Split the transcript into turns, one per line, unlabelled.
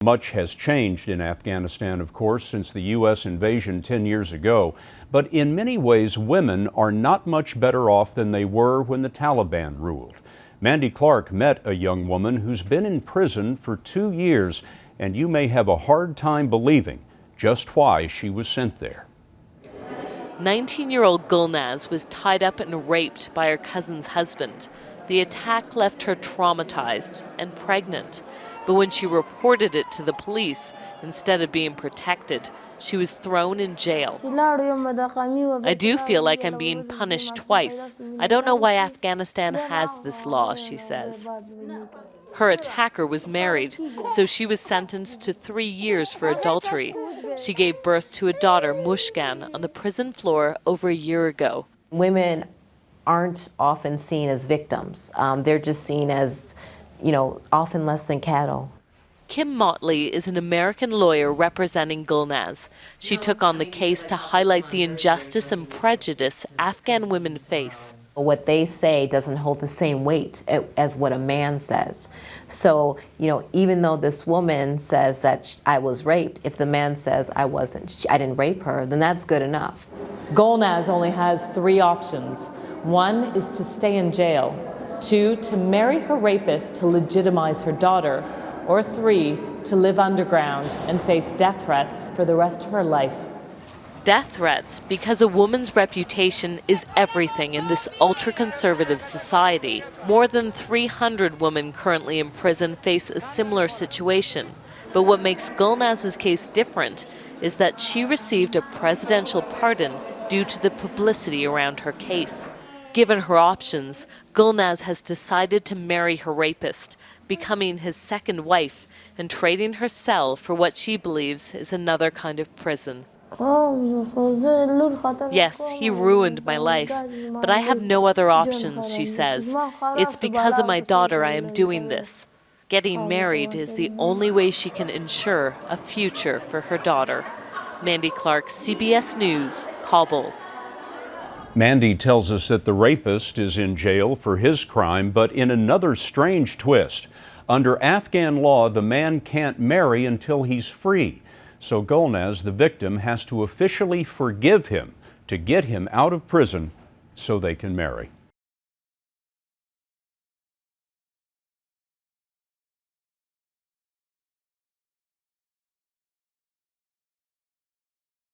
Much has changed in Afghanistan, of course, since the U.S. invasion 10 years ago. But in many ways, women are not much better off than they were when the Taliban ruled. Mandy Clark met a young woman who's been in prison for 2 years, and you may have a hard time believing just why she was sent there.
19-year-old Gulnaz was tied up and raped by her cousin's husband. The attack left her traumatized and pregnant. But when she reported it to the police, instead of being protected, she was thrown in jail. I do feel like I'm being punished twice. I don't know why Afghanistan has this law, she says. Her attacker was married, so she was sentenced to 3 years for adultery. She gave birth to a daughter, Mushkan, on the prison floor over a year ago.
Women aren't often seen as victims. They're just seen as, often less than cattle.
Kim Motley is an American lawyer representing Gulnaz. She took on the case to highlight the injustice and prejudice Afghan women face.
What they say doesn't hold the same weight as what a man says. So, even though this woman says that I was raped, if the man says I wasn't, I didn't rape her, then that's good enough.
Gulnaz only has 3 options. 1 is to stay in jail. 2, to marry her rapist to legitimize her daughter. Or 3, to live underground and face death threats for the rest of her life.
Death threats because a woman's reputation is everything in this ultra-conservative society. More than 300 women currently in prison face a similar situation. But what makes Gulnaz's case different is that she received a presidential pardon due to the publicity around her case. Given her options, Gulnaz has decided to marry her rapist, becoming his second wife and trading her cell for what she believes is another kind of prison. Yes, he ruined my life, but I have no other options, she says. It's because of my daughter I am doing this. Getting married is the only way she can ensure a future for her daughter. Mandy Clark, CBS News, Kabul.
Mandy tells us that the rapist is in jail for his crime, but in another strange twist. Under Afghan law, the man can't marry until he's free. So Gulnaz, the victim, has to officially forgive him to get him out of prison so they can marry.